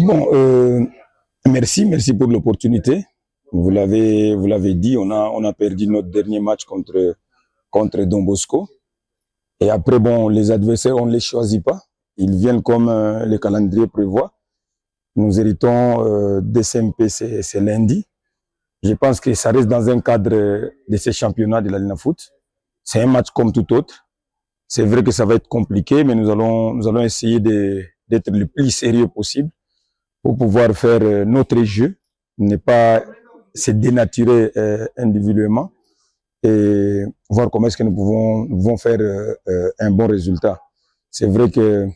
Bon, merci pour l'opportunité. Vous l'avez dit, on a perdu notre dernier match contre Don Bosco. Et après, bon, les adversaires, on ne les choisit pas. Ils viennent comme le calendrier prévoit. Nous héritons DCMP, c'est lundi. Je pense que ça reste dans un cadre de ces championnats de la Ligue Foot. C'est un match comme tout autre. C'est vrai que ça va être compliqué, mais nous allons essayer d'être le plus sérieux possible pour pouvoir faire notre jeu, ne pas se dénaturer individuellement et voir comment est-ce que nous pouvons faire un bon résultat. C'est vrai que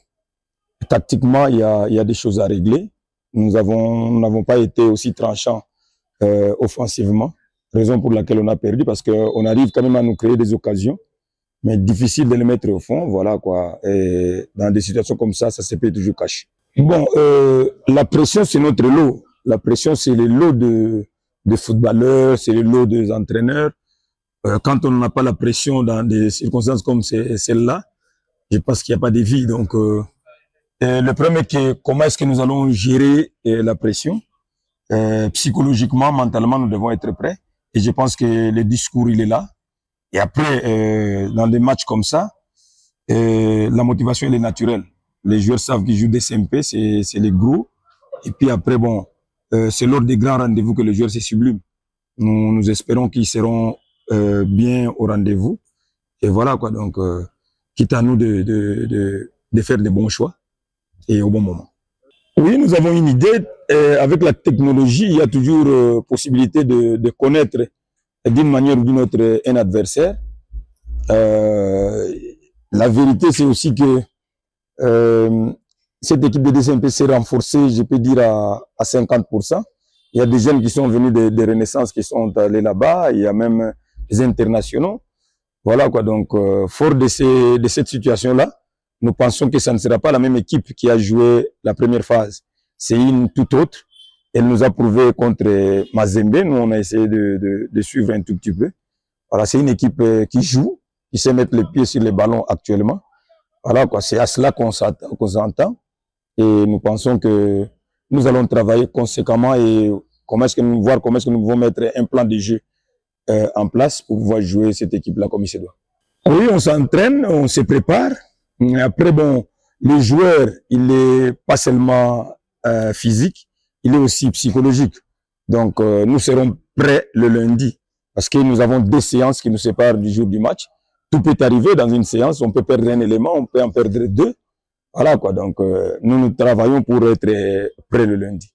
tactiquement, il y a des choses à régler. Nous n'avons pas été aussi tranchants offensivement, raison pour laquelle on a perdu, parce qu'on arrive quand même à nous créer des occasions, mais difficile de les mettre au fond, voilà quoi. Et dans des situations comme ça se peut toujours cacher. Bon, la pression, c'est notre lot. La pression, c'est le lot de footballeurs, c'est le lot des entraîneurs. Quand on n'a pas la pression dans des circonstances comme celle-là, je pense qu'il n'y a pas de vie. Donc, le problème est que comment est-ce que nous allons gérer la pression? Psychologiquement, mentalement, nous devons être prêts. Et je pense que le discours, il est là. Et après, dans des matchs comme ça, la motivation, elle est naturelle. Les joueurs savent qu'ils jouent des CMP, c'est les gros. Et puis après, bon, c'est lors des grands rendez-vous que les joueurs se subliment. Nous espérons qu'ils seront bien au rendez-vous. Et voilà quoi, donc, quitte à nous de faire des bons choix et au bon moment. Oui, nous avons une idée. Avec la technologie, il y a toujours possibilité de connaître d'une manière ou d'une autre un adversaire. La vérité, c'est aussi que cette équipe de DCMP s'est renforcée, je peux dire, à 50%. Il y a des jeunes qui sont venus de Renaissance qui sont allés là-bas. Il y a même des internationaux. Voilà quoi. Donc, fort de cette situation-là, nous pensons que ça ne sera pas la même équipe qui a joué la première phase. C'est une toute autre. Elle nous a prouvé contre Mazembe. Nous, on a essayé de suivre un tout petit peu. Voilà, c'est une équipe qui joue, qui sait mettre les pieds sur les ballons actuellement. Voilà quoi, c'est à cela qu'on s'entend. Et nous pensons que nous allons travailler conséquemment et voir comment est-ce que nous pouvons mettre un plan de jeu en place pour pouvoir jouer cette équipe-là comme il se doit. Oui, on s'entraîne, on se prépare. Après, bon, le joueur, il n'est pas seulement physique, il est aussi psychologique. Donc, nous serons prêts le lundi parce que nous avons 2 séances qui nous séparent du jour du match. Tout peut arriver dans une séance, on peut perdre un élément, on peut en perdre 2. Voilà quoi, donc nous travaillons pour être prêts le lundi.